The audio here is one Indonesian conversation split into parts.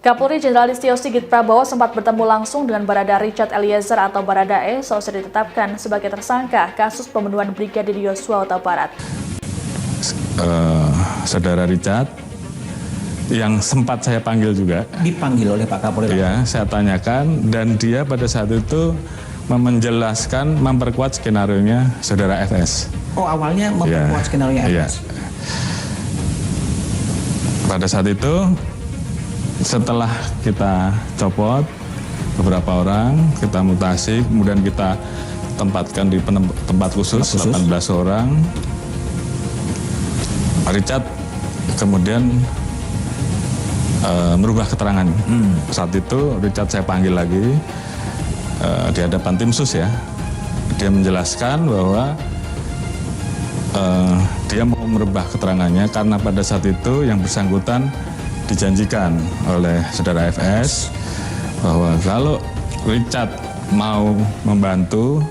Kapolri Jenderal Listio Sigit Prabowo sempat bertemu langsung dengan Barada Richard Eliezer atau Baradae seusai ditetapkan sebagai tersangka kasus pembunuhan Brigadir Yosua Huta Barat. Saudara Richard yang sempat saya panggil juga. Dipanggil oleh Pak Kapolri? Ya, saya tanyakan dan dia pada saat itu menjelaskan, memperkuat skenarionya Saudara FS. Oh, awalnya memperkuat skenario FS? Ya. Pada saat itu, setelah kita copot beberapa orang, kita mutasi, kemudian kita tempatkan di tempat khusus 18 orang. Richard kemudian merubah keterangan. Saat itu Richard saya panggil lagi di hadapan tim sus ya. Dia menjelaskan bahwa dia mau merubah keterangannya karena pada saat itu yang bersangkutan dijanjikan oleh Saudara FS bahwa kalau Richard mau membantu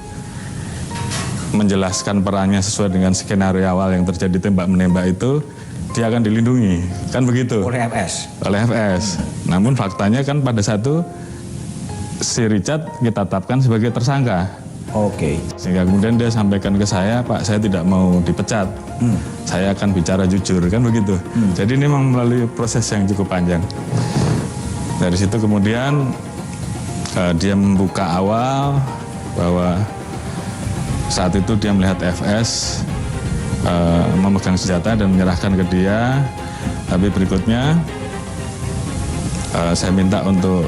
menjelaskan perannya sesuai dengan skenario awal yang terjadi tembak-menembak itu, dia akan dilindungi, kan begitu? Oleh FS? Oleh FS. Namun faktanya kan pada saat itu si Richard kita tetapkan sebagai tersangka. Oke. Sehingga kemudian dia sampaikan ke saya, Pak, saya tidak mau dipecat. Saya akan bicara jujur, kan begitu. Jadi ini memang melalui proses yang cukup panjang. Dari situ kemudian dia membuka awal bahwa saat itu dia melihat FS memegang senjata dan menyerahkan ke dia. Tapi berikutnya saya minta untuk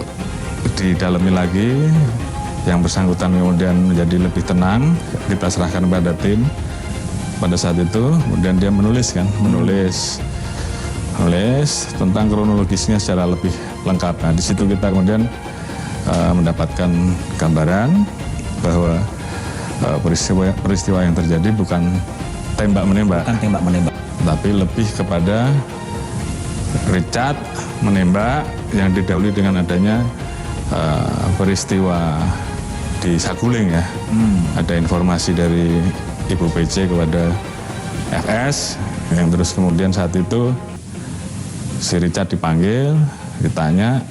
didalami lagi. Yang bersangkutan kemudian menjadi lebih tenang, kita serahkan pada tim. Pada saat itu, kemudian dia menulis tentang kronologisnya secara lebih lengkap. Nah, di situ kita kemudian mendapatkan gambaran bahwa peristiwa yang terjadi bukan tembak-menembak, tapi lebih kepada Richard menembak yang didahului dengan adanya peristiwa di Saguling ya. Ada informasi dari Ibu PC kepada FS yang terus kemudian saat itu si Richard dipanggil, ditanya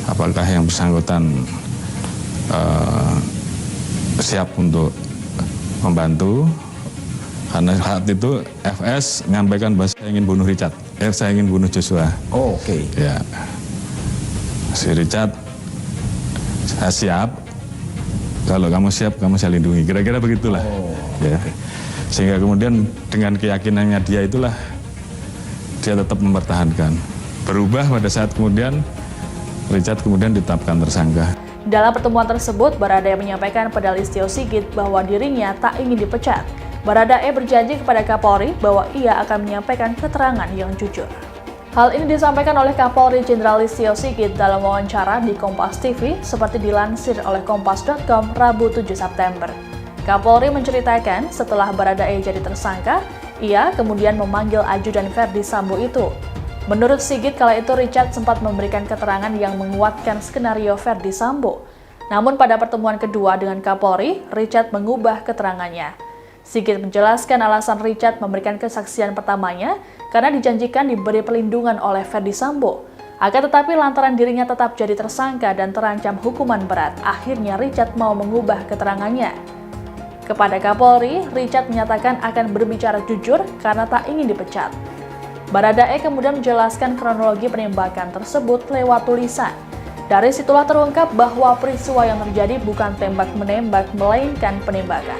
apakah yang bersangkutan siap untuk membantu, karena saat itu FS menyampaikan bahwa saya ingin bunuh Richard, saya ingin bunuh Joshua. Oh, oke. Ya, si Richard, saya siap. Kalau kamu siap, kamu saya lindungi. Kira-kira begitulah. Ya. Sehingga kemudian dengan keyakinannya dia itulah dia tetap mempertahankan. Berubah pada saat kemudian Richard kemudian ditetapkan tersangka. Dalam pertemuan tersebut, Baradae menyampaikan pada Listio Sigit bahwa dirinya tak ingin dipecat. Baradae berjanji kepada Kapolri bahwa ia akan menyampaikan keterangan yang jujur. Hal ini disampaikan oleh Kapolri Jenderal Listio Sigit dalam wawancara di Kompas TV seperti dilansir oleh Kompas.com Rabu 7 September. Kapolri menceritakan setelah Baradae jadi tersangka, ia kemudian memanggil ajudan Ferdi Sambo itu. Menurut Sigit, kala itu Richard sempat memberikan keterangan yang menguatkan skenario Ferdi Sambo. Namun pada pertemuan kedua dengan Kapolri, Richard mengubah keterangannya. Sigit menjelaskan alasan Richard memberikan kesaksian pertamanya karena dijanjikan diberi perlindungan oleh Ferdi Sambo. Akan tetapi lantaran dirinya tetap jadi tersangka dan terancam hukuman berat, akhirnya Richard mau mengubah keterangannya. Kepada Kapolri, Richard menyatakan akan berbicara jujur karena tak ingin dipecat. Baradae kemudian menjelaskan kronologi penembakan tersebut lewat tulisan. Dari situlah terungkap bahwa peristiwa yang terjadi bukan tembak-menembak, melainkan penembakan.